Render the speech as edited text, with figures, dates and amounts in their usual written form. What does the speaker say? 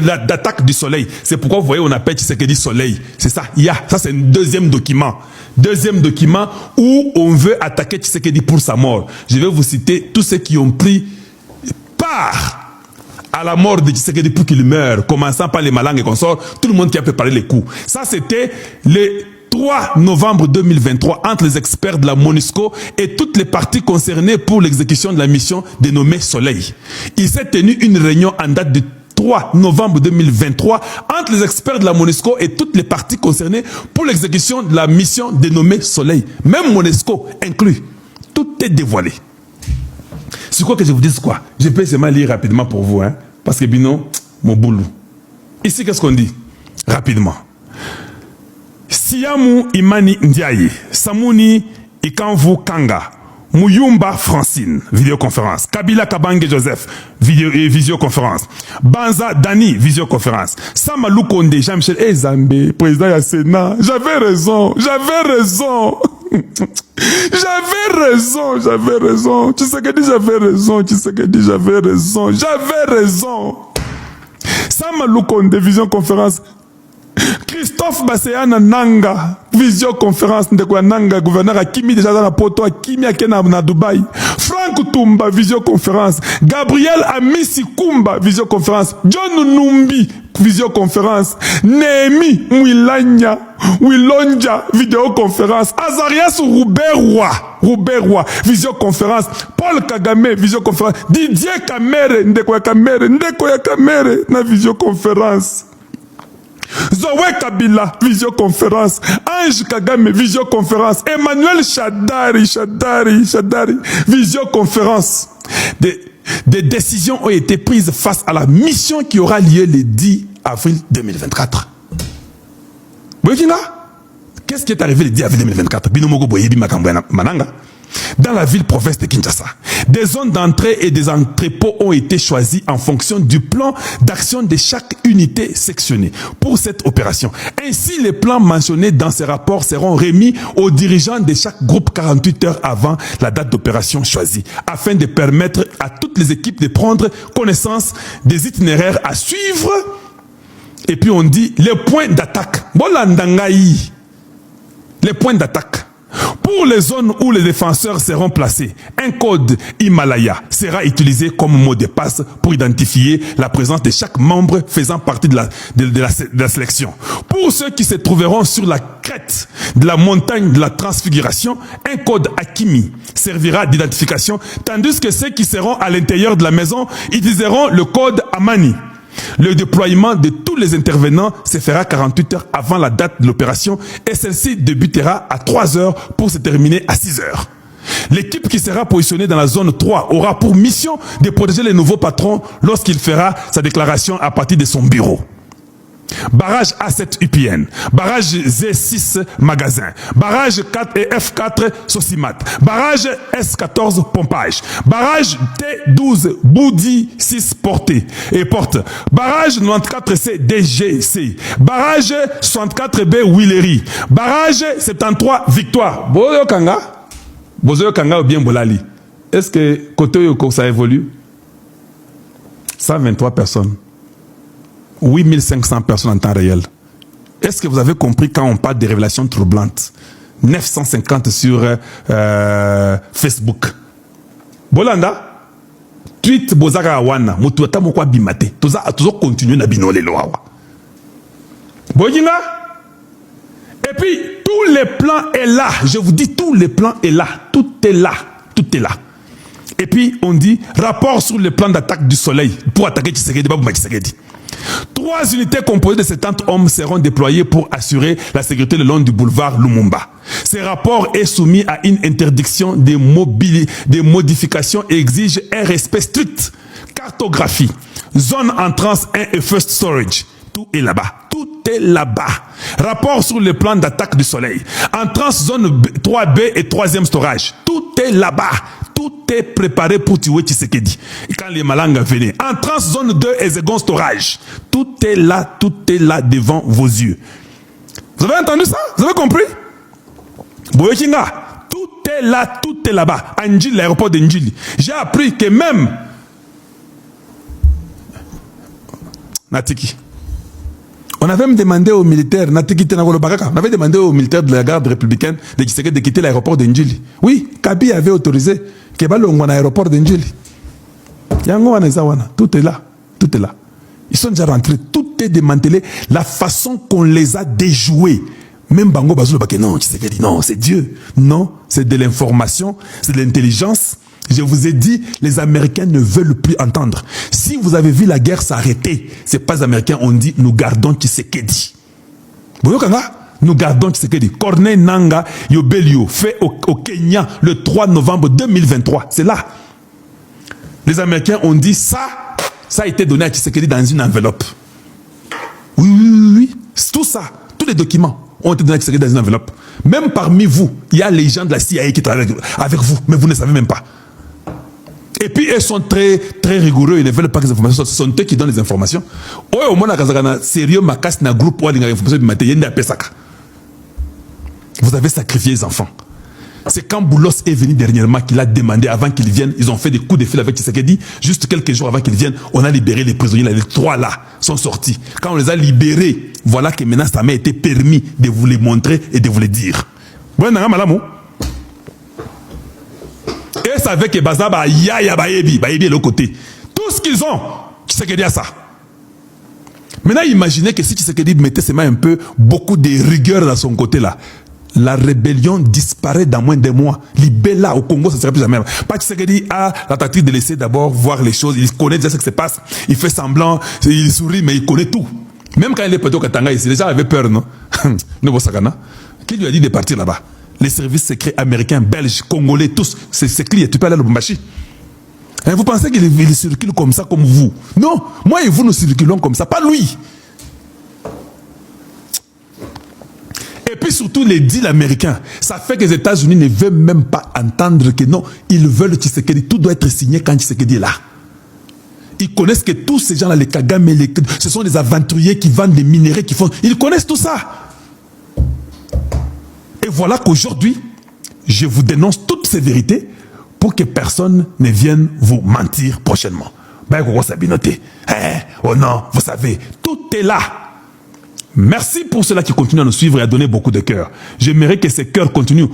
d'attaque du soleil. C'est pourquoi vous voyez, on appelle Tshisekedi soleil. C'est ça. Ça c'est un deuxième document. Deuxième document où on veut attaquer Tshisekedi pour sa mort. Je vais vous citer tous ceux qui ont pris part à la mort de Tshisekedi pour qu'il meure, commençant par les Malangues et consorts, tout le monde qui a préparé les coups. Ça c'était le 3 novembre 2023 entre les experts de la MONUSCO et toutes les parties concernées pour l'exécution de la mission dénommée Soleil. Il s'est tenu une réunion en date du 3 novembre 2023 entre les experts de la MONUSCO et toutes les parties concernées pour l'exécution de la mission dénommée Soleil. Même MONUSCO inclus. Tout est dévoilé. C'est quoi que je vous dise quoi? Je peux seulement lire rapidement pour vous, hein, parce que binon, mon boulot. Ici, qu'est-ce qu'on dit? Rapidement. Siamu Imani Ndiaye, Samuni Ikanvu Kanga, Muyumba Francine, vidéoconférence. Kabila Kabange Joseph, visioconférence. Banza Dani, visioconférence. Samalou Konde, Jean-Michel Zambé, président du Sénat. J'avais raison. J'avais raison. Tu sais que j'avais raison. J'avais raison. Samalou Konde, visioconférence. Christophe Basséana Nanga, visioconférence de Nanga, gouverneur à Kimi déjà dans la poto, à Kimi à Kena na Dubaï. Franck Tumba, visioconférence. Gabriel Amissi Kumba, visioconférence. John Numbi, visioconférence. Némi Wilonja, vidéoconférence. Azarias Rouberwa, visioconférence. Paul Kagame, visioconférence. Didier Kamere, Ndekoya Kamere, na visioconférence. Zoé Kabila, visioconférence. Ange Kagame, visioconférence. Emmanuel Chadari, visioconférence. Des décisions ont été prises face à la mission qui aura lieu le 10 avril 2024. Qu'est-ce qui est arrivé le 10 avril 2024? Binomogo Boyebi Makambouena Mananga. Dans la ville-province de Kinshasa, des zones d'entrée et des entrepôts ont été choisis en fonction du plan d'action de chaque unité sectionnée pour cette opération. Ainsi, les plans mentionnés dans ces rapports seront remis aux dirigeants de chaque groupe 48 heures avant la date d'opération choisie, afin de permettre à toutes les équipes de prendre connaissance des itinéraires à suivre. Et puis on dit les points d'attaque. Les points d'attaque. Pour les zones où les défenseurs seront placés, un code Himalaya sera utilisé comme mot de passe pour identifier la présence de chaque membre faisant partie de la sélection. Pour ceux qui se trouveront sur la crête de la montagne de la transfiguration, un code Akimi servira d'identification, tandis que ceux qui seront à l'intérieur de la maison utiliseront le code Amani. Le déploiement de tous les intervenants se fera 48 heures avant la date de l'opération et celle-ci débutera à 3 heures pour se terminer à 6 heures. L'équipe qui sera positionnée dans la zone 3 aura pour mission de protéger les nouveaux patrons lorsqu'il fera sa déclaration à partir de son bureau. Barrage A7 UPN, barrage Z6 Magasin, barrage 4 et F4 Sosimat, barrage S14 Pompage, barrage T12 Boudi 6 Porté et Porte, barrage 94C DGC, barrage 64B Willery, barrage 73 Victoire. Bozo Kanga ou bien Bolali. Est-ce que côté Yoko ça évolue? 123 personnes. 8500 personnes en temps réel. Est-ce que vous avez compris quand on parle des révélations troublantes? 950 sur Facebook. Bolanda, tweet Bozaka Awana, Motuata Mokwa Bimate. Toza continuer na binole loawa. Boyinga. Et puis, tous les plans est là. Je vous dis, tous les plans est là. Tout est là. Tout est là. Et puis, on dit, rapport sur le plan d'attaque du soleil pour attaquer Tshisekedi, Babou Tshisekedi. 3 unités composées de 70 hommes seront déployées pour assurer la sécurité le long du boulevard Lumumba. Ce rapport est soumis à une interdiction des modifications et exige un respect strict. Cartographie, zone entrance 1 et first storage. Tout est là-bas. Tout est là-bas. Rapport sur le plan d'attaque du soleil. Entrance zone 3B et 3e storage. Tout est là-bas. Tout est préparé pour tuer Tshisekedi. Et quand les Malangues venaient. Entrance zone 2 et second storage. Tout est là devant vos yeux. Vous avez entendu ça? Vous avez compris? Boyokinga, tout est là-bas. Anjili, l'aéroport d'Anjili. J'ai appris que même Natiki. On avait même demandé aux militaires, on avait demandé aux militaires de la garde républicaine de quitter l'aéroport d'Ndjili. Oui, Kabi avait autorisé que Balongo à l'aéroport d'Ndjili. Tout est là. Tout est là. Ils sont déjà rentrés. Tout est démantelé. La façon qu'on les a déjoués. Même Bango Bazou, non, non, c'est Dieu. Non, c'est de l'information, c'est de l'intelligence. Je vous ai dit, les Américains ne veulent plus entendre. Si vous avez vu la guerre s'arrêter, c'est pas les Américains ont dit, nous gardons Tshisekedi. Nous gardons Tshisekedi. Corneille Nanga Yobelio, fait au Kenya le 3 novembre 2023. C'est là. Les Américains ont dit, ça a été donné à Tshisekedi dans une enveloppe. Oui. Tout ça, tous les documents ont été donnés à Tshisekedi dans une enveloppe. Même parmi vous, il y a les gens de la CIA qui travaillent avec vous, mais vous ne savez même pas. Et puis, ils sont très rigoureux, ils ne veulent pas que les informations, ce sont eux qui donnent les informations. Au moins, sérieux, ma casse n'a groupe, vous avez sacrifié les enfants. C'est quand Boulos est venu dernièrement qu'il a demandé, avant qu'il vienne, ils ont fait des coups de fil avec Tshisekedi, juste quelques jours avant qu'il vienne, on a libéré les prisonniers, les 3 là sont sortis. Quand on les a libérés, voilà que maintenant ça m'a été permis de vous les montrer et de vous les dire. Et ça fait que Bazaba, Bayebi est l'autre côté. Tout ce qu'ils ont, Tshisekedi a ça. Maintenant, imaginez que si Tshisekedi mettait ses mains un peu, beaucoup de rigueur dans son côté là, la rébellion disparaît dans moins de mois. Libella au Congo, ça ne serait plus jamais. Pas Tshisekedi a la tactique de laisser d'abord voir les choses. Il connaît déjà ce qui se passe. Il fait semblant, il sourit, mais il connaît tout. Même quand il est petit au Katanga ici, les gens avaient peur, non? Qui lui a dit de partir là-bas? Les services secrets américains, belges, congolais, tous, c'est clair. Tu peux aller à Lubumbashi. Vous pensez qu'il circule comme ça, comme vous? Non, moi et vous, nous circulons comme ça, pas lui. Et puis surtout les deals américains, ça fait que les États-Unis ne veulent même pas entendre que non, ils veulent Tshisekedi, tout doit être signé quand Tshisekedi est là. Ils connaissent que tous ces gens-là, les Kagame, ce sont des aventuriers qui vendent des minéraux, qui font... Ils connaissent tout ça. Et voilà qu'aujourd'hui, je vous dénonce toutes ces vérités pour que personne ne vienne vous mentir prochainement. Oh non, vous savez, tout est là. Merci pour ceux-là qui continuent à nous suivre et à donner beaucoup de cœur. J'aimerais que ces cœurs continuent.